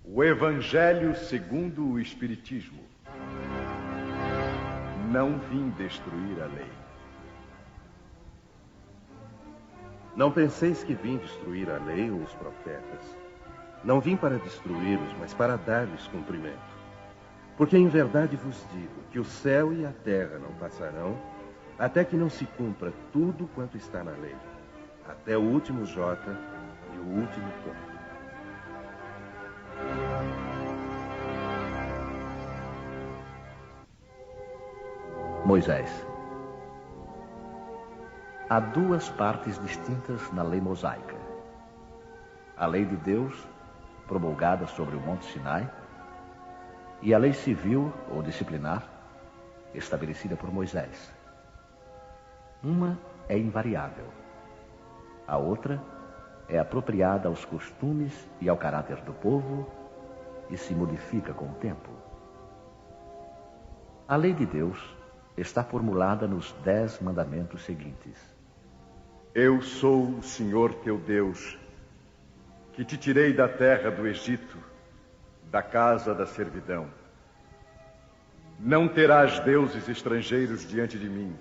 O Evangelho segundo o Espiritismo. Não vim destruir a lei. Não penseis que vim destruir a lei ou os profetas. Não vim para destruí-los, mas para dar-lhes cumprimento. Porque em verdade vos digo que o céu e a terra não passarão, até que não se cumpra tudo quanto está na lei, até o último jota e o último ponto. Moisés. Há duas partes distintas na lei mosaica. A lei de Deus, promulgada sobre o Monte Sinai, e a lei civil ou disciplinar, estabelecida por Moisés. Uma é invariável. A outra é apropriada aos costumes e ao caráter do povo e se modifica com o tempo. A lei de Deus está formulada nos 10 mandamentos seguintes. Eu sou o Senhor teu Deus, que te tirei da terra do Egito, da casa da servidão. Não terás deuses estrangeiros diante de mim.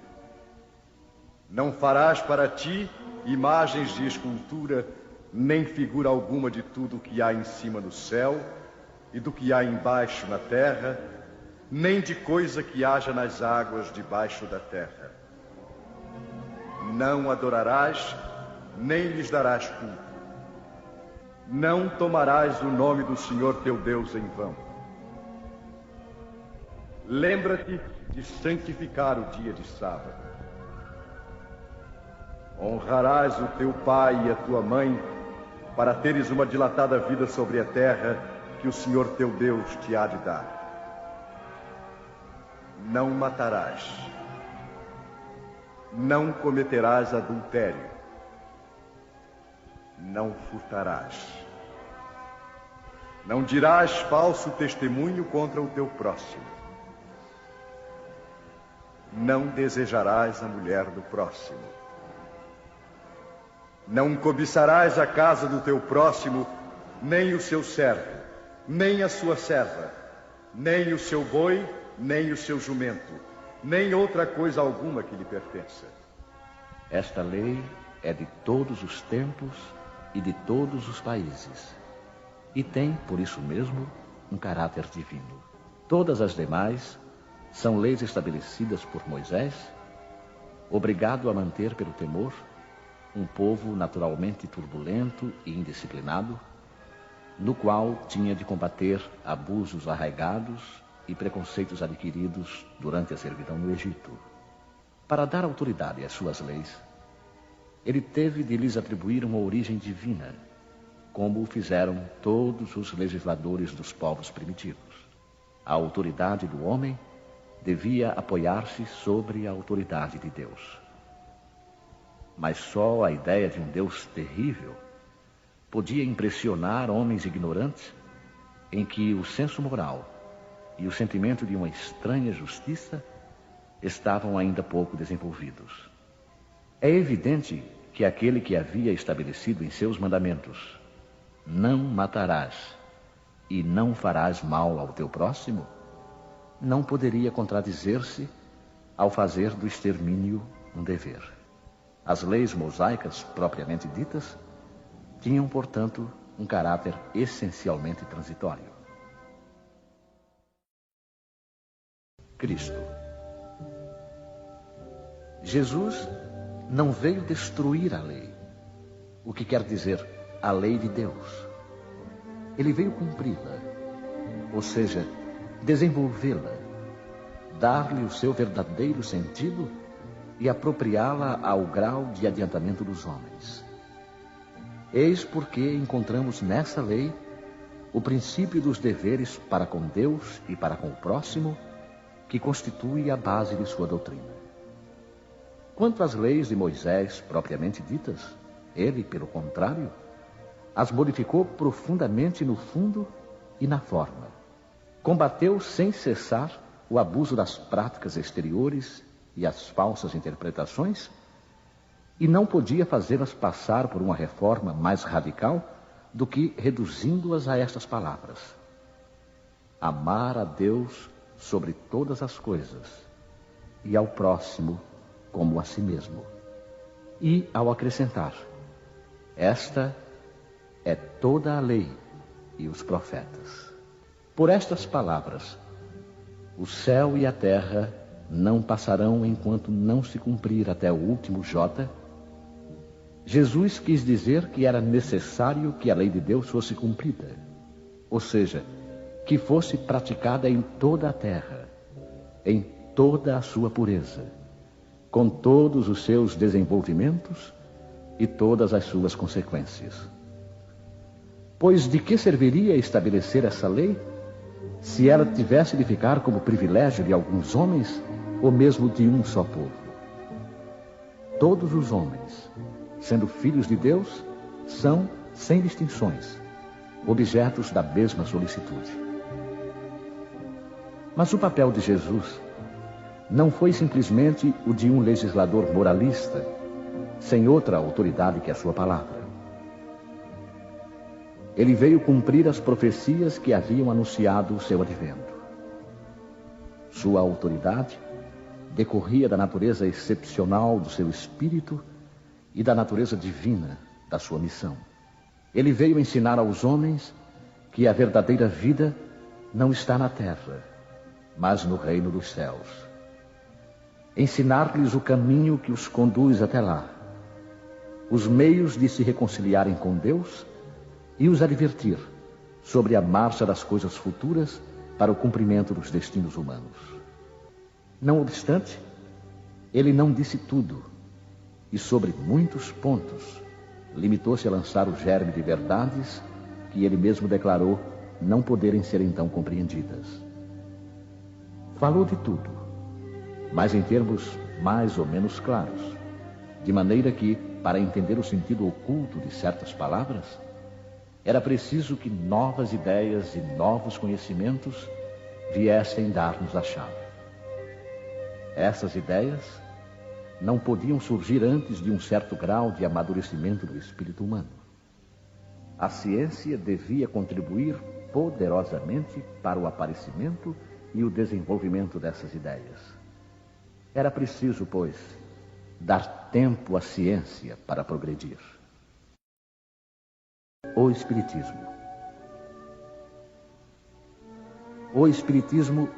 Não farás para ti imagens de escultura, nem figura alguma de tudo o que há em cima no céu e do que há embaixo na terra, nem de coisa que haja nas águas debaixo da terra. Não adorarás, nem lhes darás culto. Não tomarás o nome do Senhor teu Deus em vão. Lembra-te de santificar o dia de sábado. Honrarás o teu pai e a tua mãe, para teres uma dilatada vida sobre a terra que o Senhor teu Deus te há de dar. Não matarás. Não cometerás adultério. Não furtarás. Não dirás falso testemunho contra o teu próximo. Não desejarás a mulher do próximo. Não cobiçarás a casa do teu próximo, nem o seu servo, nem a sua serva, nem o seu boi, nem o seu jumento, nem outra coisa alguma que lhe pertença. Esta lei é de todos os tempos e de todos os países, e tem, por isso mesmo, um caráter divino. Todas as demais são leis estabelecidas por Moisés, obrigado a manter pelo temor um povo naturalmente turbulento e indisciplinado, no qual tinha de combater abusos arraigados e preconceitos adquiridos durante a servidão no Egito. Para dar autoridade às suas leis, ele teve de lhes atribuir uma origem divina, como o fizeram todos os legisladores dos povos primitivos. A autoridade do homem devia apoiar-se sobre a autoridade de Deus. Mas só a ideia de um Deus terrível podia impressionar homens ignorantes em que o senso moral e o sentimento de uma estranha justiça estavam ainda pouco desenvolvidos. É evidente que aquele que havia estabelecido em seus mandamentos, não matarás e não farás mal ao teu próximo, não poderia contradizer-se ao fazer do extermínio um dever. As leis mosaicas, propriamente ditas, tinham, portanto, um caráter essencialmente transitório. Cristo. Jesus não veio destruir a lei, o que quer dizer a lei de Deus. Ele veio cumpri-la, ou seja, desenvolvê-la, dar-lhe o seu verdadeiro sentido e apropriá-la ao grau de adiantamento dos homens. Eis porque encontramos nessa lei o princípio dos deveres para com Deus e para com o próximo, que constitui a base de sua doutrina. Quanto às leis de Moisés propriamente ditas, ele, pelo contrário, as modificou profundamente no fundo e na forma. Combateu sem cessar o abuso das práticas exteriores e as falsas interpretações, e não podia fazê-las passar por uma reforma mais radical do que reduzindo-as a estas palavras: amar a Deus sobre todas as coisas e ao próximo como a si mesmo. E ao acrescentar: esta é toda a lei e os profetas. Por estas palavras, o céu e a terra não passarão enquanto não se cumprir até o último J. Jesus quis dizer que era necessário que a lei de Deus fosse cumprida, ou seja, que fosse praticada em toda a terra, em toda a sua pureza, com todos os seus desenvolvimentos e todas as suas consequências. Pois de que serviria estabelecer essa lei se ela tivesse de ficar como privilégio de alguns homens ou mesmo de um só povo? Todos os homens, sendo filhos de Deus, são, sem distinções, objetos da mesma solicitude. Mas o papel de Jesus não foi simplesmente o de um legislador moralista, sem outra autoridade que a sua palavra. Ele veio cumprir as profecias que haviam anunciado o seu advento. Sua autoridade decorria da natureza excepcional do seu espírito e da natureza divina da sua missão. Ele veio ensinar aos homens que a verdadeira vida não está na terra, mas no reino dos céus. Ensinar-lhes o caminho que os conduz até lá, os meios de se reconciliarem com Deus e os advertir sobre a marcha das coisas futuras para o cumprimento dos destinos humanos. Não obstante, ele não disse tudo e sobre muitos pontos limitou-se a lançar o germe de verdades que ele mesmo declarou não poderem ser então compreendidas. Falou de tudo, mas em termos mais ou menos claros, de maneira que, para entender o sentido oculto de certas palavras, era preciso que novas ideias e novos conhecimentos viessem dar-nos a chave. Essas ideias não podiam surgir antes de um certo grau de amadurecimento do espírito humano. A ciência devia contribuir poderosamente para o aparecimento e o desenvolvimento dessas ideias. Era preciso, pois, dar tempo à ciência para progredir. O Espiritismo. O Espiritismo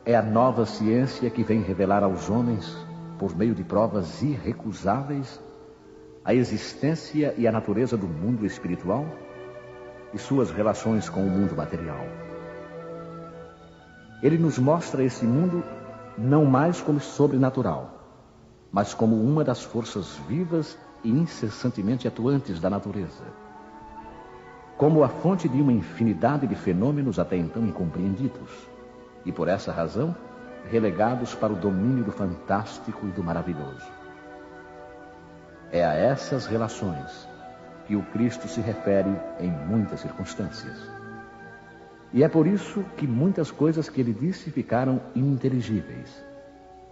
é a nova ciência que vem revelar aos homens, por meio de provas irrecusáveis, a existência e a natureza do mundo espiritual e suas relações com o mundo material. Ele nos mostra esse mundo não mais como sobrenatural, mas como uma das forças vivas e incessantemente atuantes da natureza, como a fonte de uma infinidade de fenômenos até então incompreendidos, e por essa razão relegados para o domínio do fantástico e do maravilhoso. É a essas relações que o Cristo se refere em muitas circunstâncias. E é por isso que muitas coisas que ele disse ficaram ininteligíveis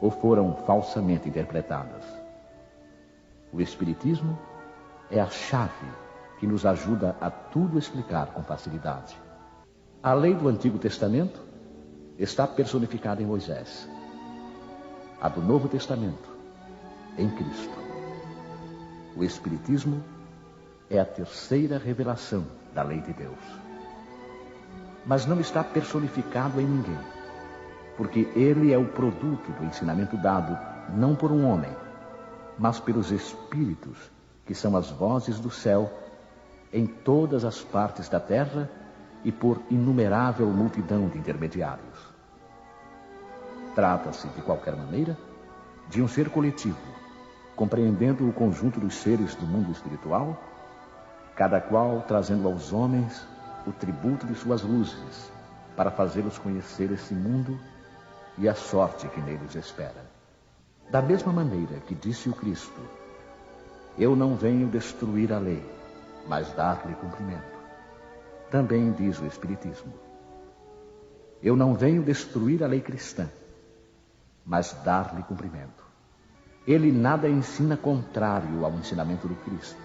ou foram falsamente interpretadas. O Espiritismo é a chave que nos ajuda a tudo explicar com facilidade. A lei do Antigo Testamento está personificada em Moisés. A do Novo Testamento, em Cristo. O Espiritismo é a terceira revelação da lei de Deus. Mas não está personificado em ninguém, porque ele é o produto do ensinamento dado não por um homem, mas pelos Espíritos, que são as vozes do céu em todas as partes da terra e por inumerável multidão de intermediários. Trata-se, de qualquer maneira, de um ser coletivo, compreendendo o conjunto dos seres do mundo espiritual, cada qual trazendo aos homens o tributo de suas luzes, para fazê-los conhecer esse mundo e a sorte que neles espera. Da mesma maneira que disse o Cristo: eu não venho destruir a lei, mas dar-lhe cumprimento. Também diz o Espiritismo: eu não venho destruir a lei cristã, mas dar-lhe cumprimento. Ele nada ensina contrário ao ensinamento do Cristo.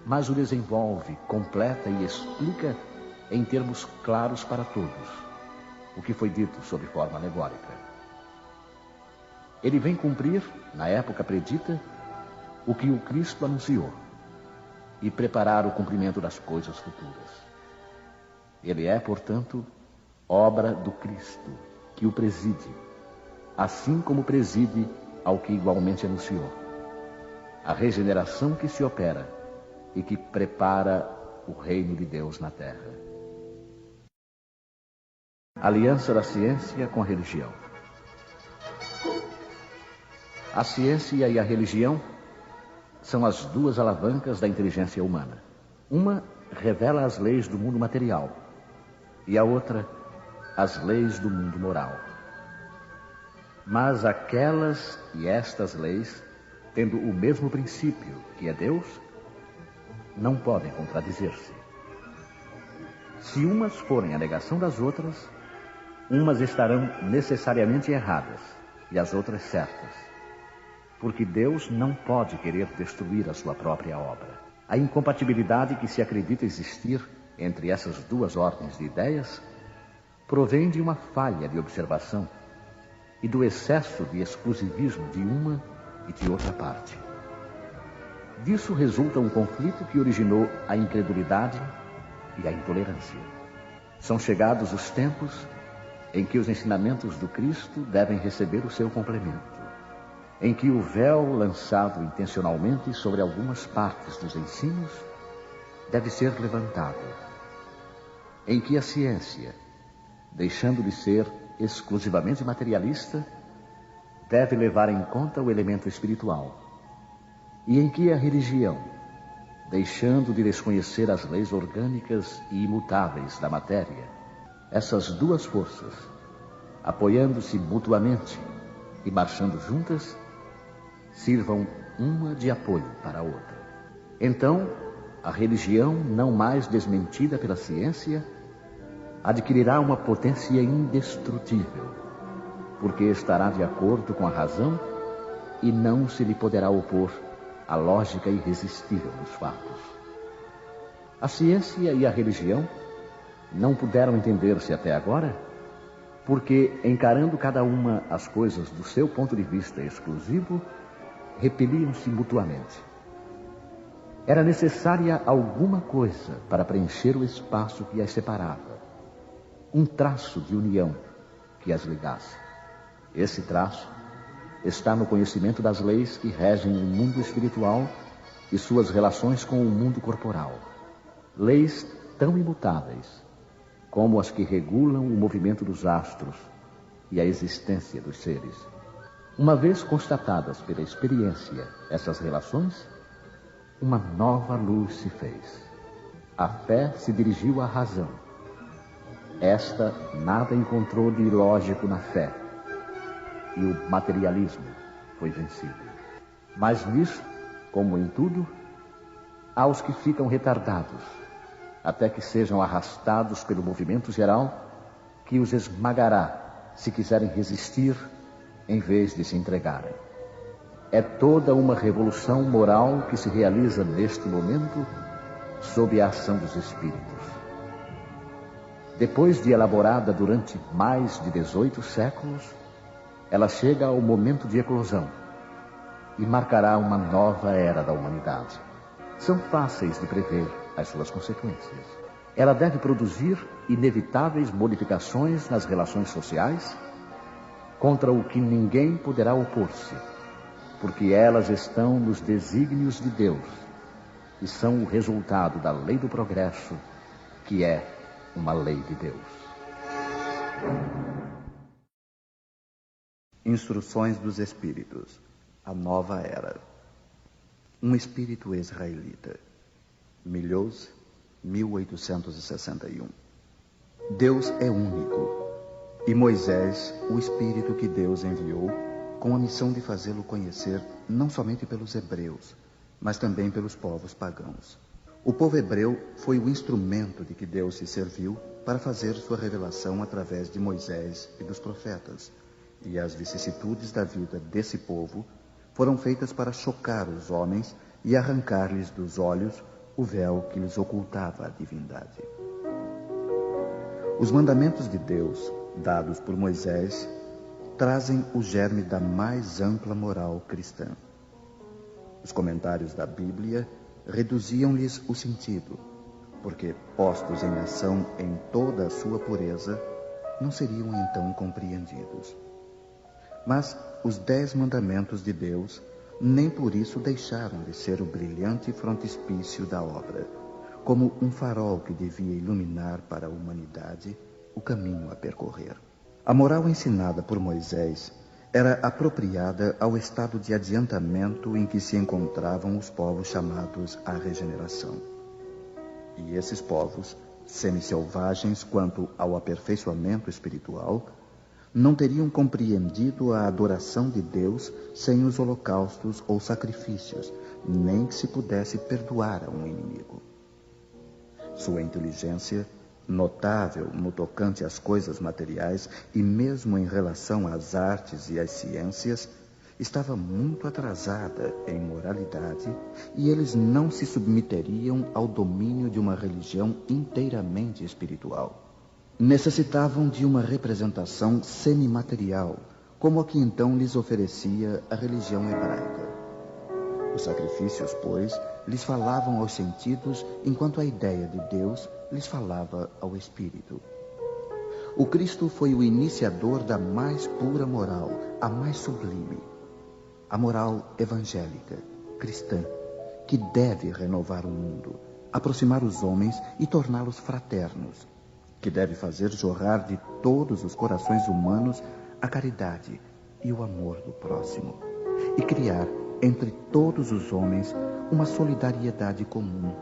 mas o desenvolve, completa e explica em termos claros para todos o que foi dito sob forma alegórica. Ele vem cumprir, na época predita, o que o Cristo anunciou e preparar o cumprimento das coisas futuras. Ele é, portanto, obra do Cristo, que o preside, assim como preside ao que igualmente anunciou. A regeneração que se opera e que prepara o reino de Deus na terra. Aliança da ciência com a religião. A ciência e a religião são as duas alavancas da inteligência humana. Uma revela as leis do mundo material e a outra as leis do mundo moral. Mas aquelas e estas leis, tendo o mesmo princípio, que é Deus, não podem contradizer-se. Se umas forem a negação das outras, umas estarão necessariamente erradas e as outras certas, porque Deus não pode querer destruir a sua própria obra. A incompatibilidade que se acredita existir entre essas duas ordens de ideias provém de uma falha de observação e do excesso de exclusivismo de uma e de outra parte. Disso resulta um conflito que originou a incredulidade e a intolerância. São chegados os tempos em que os ensinamentos do Cristo devem receber o seu complemento, em que o véu lançado intencionalmente sobre algumas partes dos ensinos deve ser levantado, em que a ciência, deixando de ser exclusivamente materialista, deve levar em conta o elemento espiritual, e em que a religião, deixando de desconhecer as leis orgânicas e imutáveis da matéria, essas duas forças, apoiando-se mutuamente e marchando juntas, sirvam uma de apoio para a outra. Então, a religião, não mais desmentida pela ciência, adquirirá uma potência indestrutível, porque estará de acordo com a razão e não se lhe poderá opor a lógica irresistível dos fatos. A ciência e a religião não puderam entender-se até agora, porque, encarando cada uma as coisas do seu ponto de vista exclusivo, repeliam-se mutuamente. Era necessária alguma coisa para preencher o espaço que as separava, um traço de união que as ligasse. Esse traço está no conhecimento das leis que regem o mundo espiritual e suas relações com o mundo corporal. Leis tão imutáveis como as que regulam o movimento dos astros e a existência dos seres. Uma vez constatadas pela experiência essas relações, uma nova luz se fez. A fé se dirigiu à razão. Esta nada encontrou de ilógico na fé, e o materialismo foi vencido. Mas nisso, como em tudo, há os que ficam retardados, até que sejam arrastados pelo movimento geral, que os esmagará se quiserem resistir em vez de se entregarem. É toda uma revolução moral que se realiza neste momento sob a ação dos espíritos. Depois de elaborada durante mais de 18 séculos, ela chega ao momento de eclosão e marcará uma nova era da humanidade. São fáceis de prever as suas consequências. Ela deve produzir inevitáveis modificações nas relações sociais, contra o que ninguém poderá opor-se, porque elas estão nos desígnios de Deus e são o resultado da lei do progresso, que é uma lei de Deus. Instruções dos Espíritos. A Nova Era. Um espírito israelita. Milhouse, 1861. Deus é único, e Moisés, o espírito que Deus enviou, com a missão de fazê-lo conhecer não somente pelos hebreus, mas também pelos povos pagãos. O povo hebreu foi o instrumento de que Deus se serviu para fazer sua revelação através de Moisés e dos profetas, e as vicissitudes da vida desse povo foram feitas para chocar os homens e arrancar-lhes dos olhos o véu que lhes ocultava a divindade. Os mandamentos de Deus, dados por Moisés, trazem o germe da mais ampla moral cristã. Os comentários da Bíblia reduziam-lhes o sentido, porque, postos em ação em toda a sua pureza, não seriam então compreendidos. Mas os 10 mandamentos de Deus nem por isso deixaram de ser o brilhante frontispício da obra, como um farol que devia iluminar para a humanidade o caminho a percorrer. A moral ensinada por Moisés era apropriada ao estado de adiantamento em que se encontravam os povos chamados à regeneração. E esses povos, semi-selvagens quanto ao aperfeiçoamento espiritual, não teriam compreendido a adoração de Deus sem os holocaustos ou sacrifícios, nem que se pudesse perdoar a um inimigo. Sua inteligência, notável no tocante às coisas materiais e mesmo em relação às artes e às ciências, estava muito atrasada em moralidade e eles não se submeteriam ao domínio de uma religião inteiramente espiritual. Necessitavam de uma representação semimaterial, como a que então lhes oferecia a religião hebraica. Os sacrifícios, pois, lhes falavam aos sentidos, enquanto a ideia de Deus lhes falava ao espírito. O Cristo foi o iniciador da mais pura moral, a mais sublime, a moral evangélica, cristã, que deve renovar o mundo, aproximar os homens e torná-los fraternos, que deve fazer jorrar de todos os corações humanos a caridade e o amor do próximo, e criar entre todos os homens uma solidariedade comum,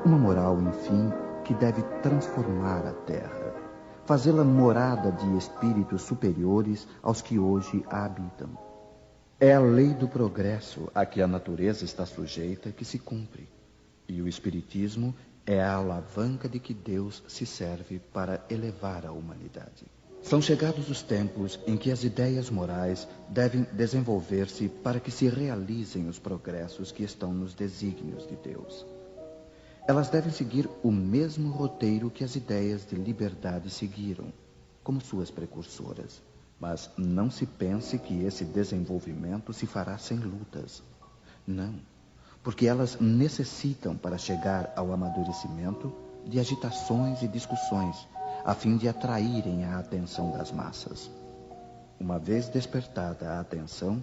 uma moral, enfim, que deve transformar a terra, fazê-la morada de espíritos superiores aos que hoje a habitam. É a lei do progresso a que a natureza está sujeita que se cumpre, e o espiritismo é a alavanca de que Deus se serve para elevar a humanidade. São chegados os tempos em que as ideias morais devem desenvolver-se para que se realizem os progressos que estão nos desígnios de Deus. Elas devem seguir o mesmo roteiro que as ideias de liberdade seguiram, como suas precursoras. Mas não se pense que esse desenvolvimento se fará sem lutas. Não, porque elas necessitam, para chegar ao amadurecimento, de agitações e discussões, a fim de atraírem a atenção das massas. Uma vez despertada a atenção,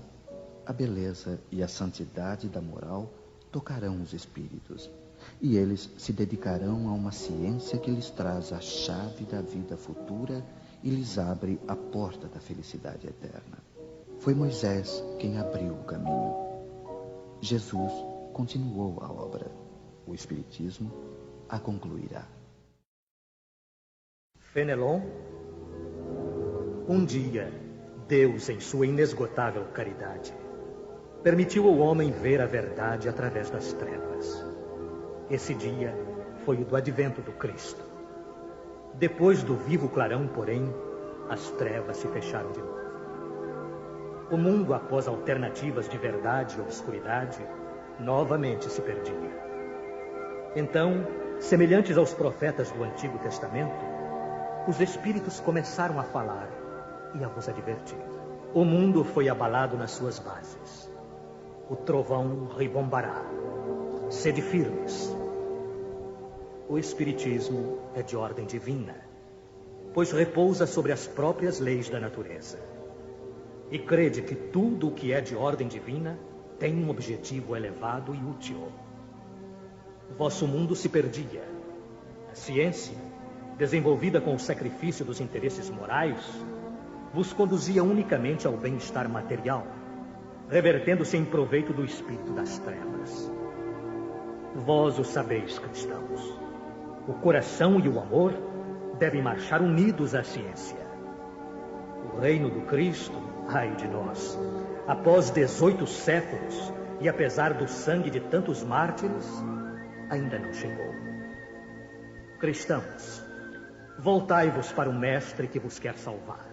a beleza e a santidade da moral tocarão os espíritos, e eles se dedicarão a uma ciência que lhes traz a chave da vida futura e lhes abre a porta da felicidade eterna. Foi Moisés quem abriu o caminho. Jesus continuou a obra. O Espiritismo a concluirá. Fenelon, um dia, Deus, em sua inesgotável caridade, permitiu ao homem ver a verdade através das trevas. Esse dia foi o do advento do Cristo. Depois do vivo clarão, porém, as trevas se fecharam de novo. O mundo, após alternativas de verdade e obscuridade, novamente se perdia. Então, semelhantes aos profetas do Antigo Testamento, os espíritos começaram a falar e a vos advertir. O mundo foi abalado nas suas bases. O trovão ribombará. Sede firmes. O Espiritismo é de ordem divina, pois repousa sobre as próprias leis da natureza. E crede que tudo o que é de ordem divina tem um objetivo elevado e útil. Vosso mundo se perdia. A ciência, desenvolvida com o sacrifício dos interesses morais, vos conduzia unicamente ao bem-estar material, revertendo-se em proveito do espírito das trevas. Vós o sabeis, cristãos. O coração e o amor devem marchar unidos à ciência. O reino do Cristo, ai de nós, após 18 séculos e apesar do sangue de tantos mártires, ainda não chegou. Cristãos, voltai-vos para o Mestre que vos quer salvar.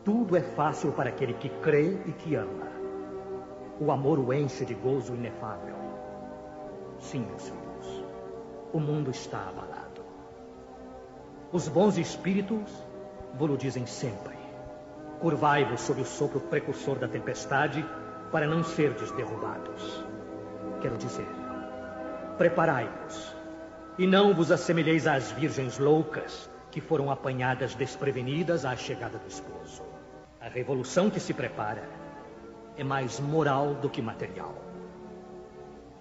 Tudo é fácil para aquele que crê e que ama. O amor o enche de gozo inefável. Sim, meus filhos, o mundo está abalado. Os bons espíritos vos dizem sempre: curvai-vos sob o sopro precursor da tempestade, para não serdes derrubados. Quero dizer, preparai-vos, e não vos assemelheis às virgens loucas que foram apanhadas desprevenidas à chegada do esposo. A revolução que se prepara é mais moral do que material.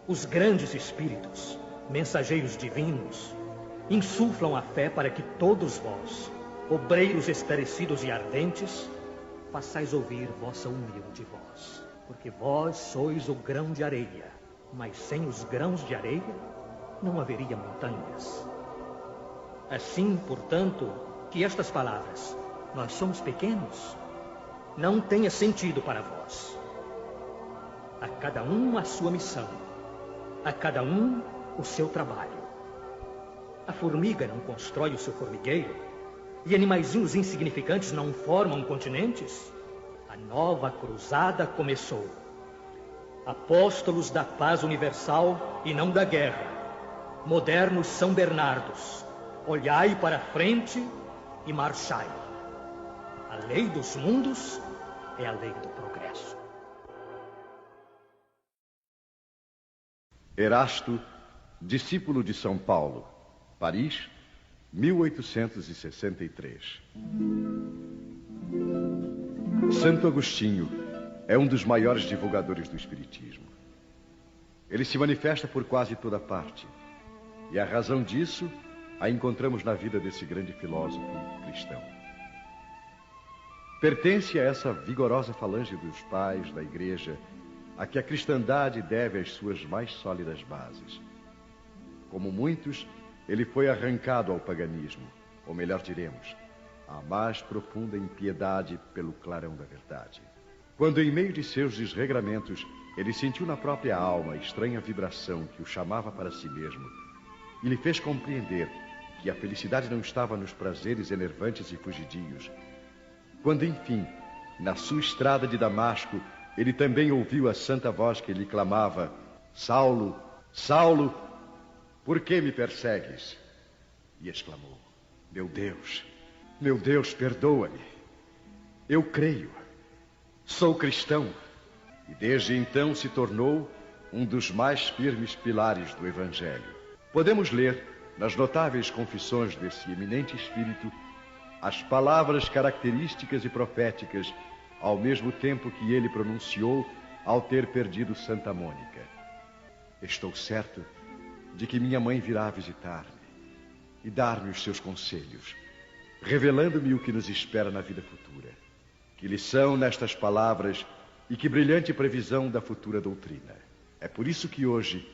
Os grandes espíritos, mensageiros divinos, insuflam a fé para que todos vós, obreiros esclarecidos e ardentes, façais ouvir vossa humilde voz. Porque vós sois o grão de areia, mas sem os grãos de areia não haveria montanhas. Assim, portanto, que estas palavras, nós somos pequenos, não tenha sentido para vós. A cada um a sua missão, a cada um o seu trabalho. A formiga não constrói o seu formigueiro, e animaizinhos insignificantes não formam continentes. A nova cruzada começou. Apóstolos da paz universal e não da guerra, modernos São Bernardos, olhai para a frente e marchai. A lei dos mundos é a lei do progresso. Erasto, discípulo de São Paulo, Paris, 1863. Santo Agostinho é um dos maiores divulgadores do Espiritismo. Ele se manifesta por quase toda parte, e a razão disso a encontramos na vida desse grande filósofo cristão. Pertence a essa vigorosa falange dos pais da Igreja a que a cristandade deve as suas mais sólidas bases. Como muitos, ele foi arrancado ao paganismo, ou melhor diremos, à mais profunda impiedade pelo clarão da verdade. Quando, em meio de seus desregramentos, ele sentiu na própria alma a estranha vibração que o chamava para si mesmo e lhe fez compreender que a felicidade não estava nos prazeres enervantes e fugidios. Quando, enfim, na sua estrada de Damasco, ele também ouviu a santa voz que lhe clamava: Saulo, Saulo, por que me persegues? E exclamou: meu Deus, perdoa-me. Eu creio, sou cristão. E desde então se tornou um dos mais firmes pilares do Evangelho. Podemos ler, nas notáveis confissões desse eminente espírito, as palavras características e proféticas, ao mesmo tempo que ele pronunciou ao ter perdido Santa Mônica. Estou certo de que minha mãe virá visitar-me e dar-me os seus conselhos, revelando-me o que nos espera na vida futura. Que lição nestas palavras e que brilhante previsão da futura doutrina. É por isso que hoje,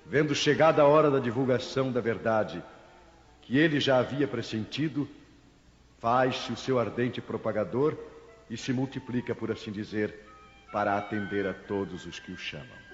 vendo chegada a hora da divulgação da verdade, que ele já havia pressentido, faz-se o seu ardente propagador e se multiplica, por assim dizer, para atender a todos os que o chamam.